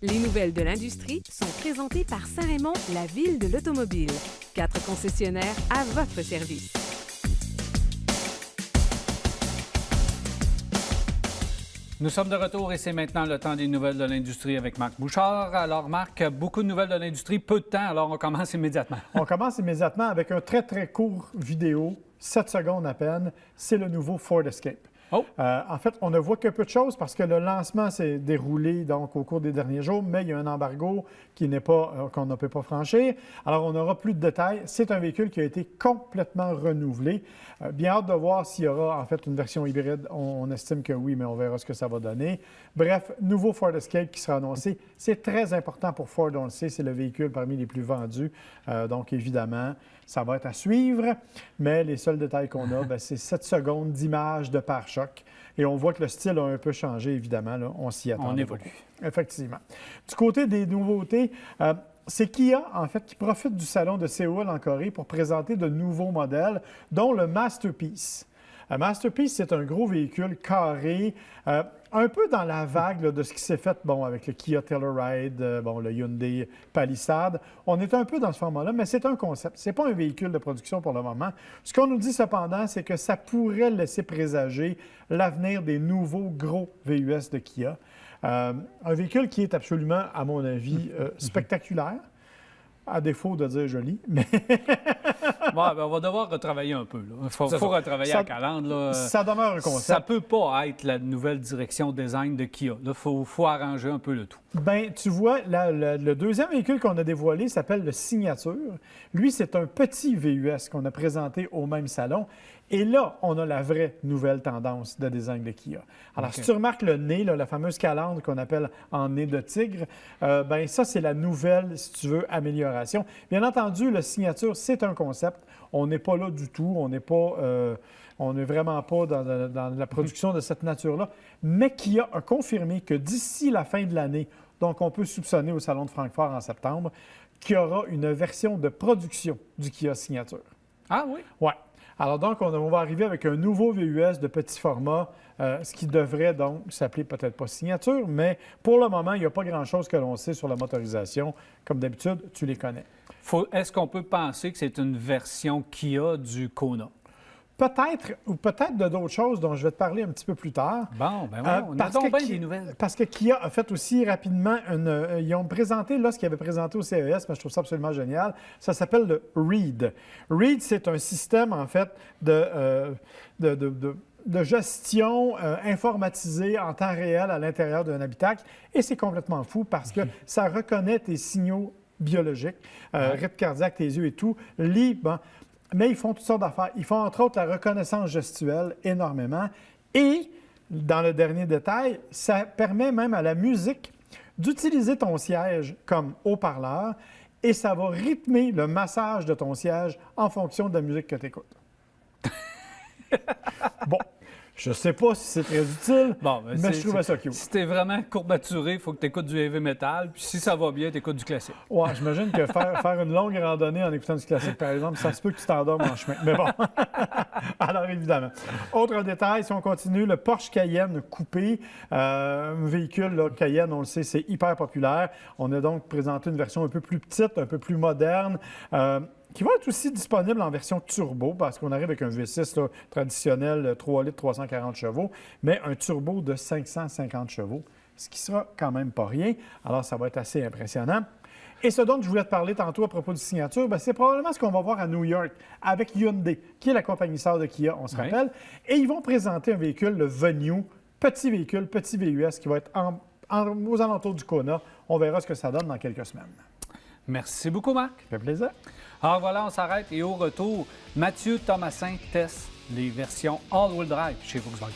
Les nouvelles de l'industrie sont présentées par Saint-Raymond, la ville de l'automobile. 4 concessionnaires à votre service. Nous sommes de retour et c'est maintenant le temps des nouvelles de l'industrie avec Marc Bouchard. Alors Marc, beaucoup de nouvelles de l'industrie, peu de temps, alors on commence immédiatement. On commence immédiatement avec un très très court vidéo, 7 secondes à peine. C'est le nouveau Ford Escape. Oh. En fait, on ne voit que peu de choses parce que le lancement s'est déroulé donc, au cours des derniers jours, mais il y a un embargo qu'on ne peut pas franchir. Alors, on n'aura plus de détails. C'est un véhicule qui a été complètement renouvelé. Bien hâte de voir s'il y aura en fait une version hybride. On estime que oui, mais on verra ce que ça va donner. Bref, nouveau Ford Escape qui sera annoncé. C'est très important pour Ford, on le sait, c'est le véhicule parmi les plus vendus. Donc, évidemment, ça va être à suivre. Mais les seuls détails qu'on a, c'est 7 secondes d'image de pare-choc. Et on voit que le style a un peu changé, évidemment. Là, on s'y attend. On évolue. Effectivement. Du côté des nouveautés, c'est Kia, en fait, qui profite du salon de Séoul en Corée pour présenter de nouveaux modèles, dont le Masterpiece. Masterpiece, c'est un gros véhicule carré, un peu dans la vague là, de ce qui s'est fait avec le Kia Telluride, le Hyundai Palisade. On est un peu dans ce format-là, mais c'est un concept. Ce n'est pas un véhicule de production pour le moment. Ce qu'on nous dit cependant, c'est que ça pourrait laisser présager l'avenir des nouveaux gros VUS de Kia. Un véhicule qui est absolument, à mon avis, spectaculaire. À défaut de dire joli, mais... On va devoir retravailler un peu. Il faut retravailler la calandre. Là. Ça demeure un concept. Ça ne peut pas être la nouvelle direction design de Kia. Il faut arranger un peu le tout. Bien, tu vois, le deuxième véhicule qu'on a dévoilé s'appelle le Signature. Lui, c'est un petit VUS qu'on a présenté au même salon. Et là, on a la vraie nouvelle tendance de design de Kia. Alors, si tu remarques le nez, là, la fameuse calandre qu'on appelle en nez de tigre, ça, c'est la nouvelle, si tu veux, amélioration. Bien entendu, le Signature, c'est un concept. On n'est pas là du tout. On n'est vraiment pas dans la production de cette nature-là. Mais Kia a confirmé que d'ici la fin de l'année, donc on peut soupçonner au Salon de Francfort en septembre, qu'il y aura une version de production du Kia Signature. Ah oui? Oui. Alors donc, on va arriver avec un nouveau VUS de petit format, ce qui devrait donc s'appeler peut-être pas Signature, mais pour le moment, il n'y a pas grand-chose que l'on sait sur la motorisation. Comme d'habitude, tu les connais. Est-ce qu'on peut penser que c'est une version Kia du Kona? Peut-être, ou peut-être de d'autres choses dont je vais te parler un petit peu plus tard. Bon, on a donc bien des nouvelles. Parce que Kia a fait aussi rapidement ils ont présenté, là, ce qu'ils avaient présenté au CES, mais je trouve ça absolument génial. Ça s'appelle le READ. READ, c'est un système, en fait, de gestion informatisée en temps réel à l'intérieur d'un habitacle. Et c'est complètement fou parce que ça reconnaît tes signaux biologiques, rythme cardiaque, tes yeux et tout, mais ils font toutes sortes d'affaires. Ils font entre autres la reconnaissance gestuelle énormément. Et, dans le dernier détail, ça permet même à la musique d'utiliser ton siège comme haut-parleur et ça va rythmer le massage de ton siège en fonction de la musique que tu écoutes. Bon. Je ne sais pas si c'est très utile, mais je trouvais ça cute. Si tu es vraiment courbaturé, il faut que tu écoutes du heavy metal. Puis si ça va bien, tu écoutes du classique. Oui, j'imagine que faire une longue randonnée en écoutant du classique, par exemple, ça se peut que tu t'endormes en chemin. Mais bon, alors évidemment. Autre détail, si on continue, le Porsche Cayenne coupé, un véhicule là, Cayenne, on le sait, c'est hyper populaire. On a donc présenté une version un peu plus petite, un peu plus moderne, qui va être aussi disponible en version turbo, parce qu'on arrive avec un V6 là, traditionnel, 3 litres, 340 chevaux, mais un turbo de 550 chevaux, ce qui sera quand même pas rien. Alors, ça va être assez impressionnant. Et ce dont je voulais te parler tantôt à propos du Signature, c'est probablement ce qu'on va voir à New York avec Hyundai, qui est la compagnie sœur de Kia, on se rappelle. Et ils vont présenter un véhicule, le Venue, petit véhicule, petit VUS, qui va être aux alentours du Kona. On verra ce que ça donne dans quelques semaines. Merci beaucoup, Marc. Ça fait plaisir. Alors voilà, on s'arrête et au retour, Mathieu Thomasin teste les versions all-wheel drive chez Volkswagen.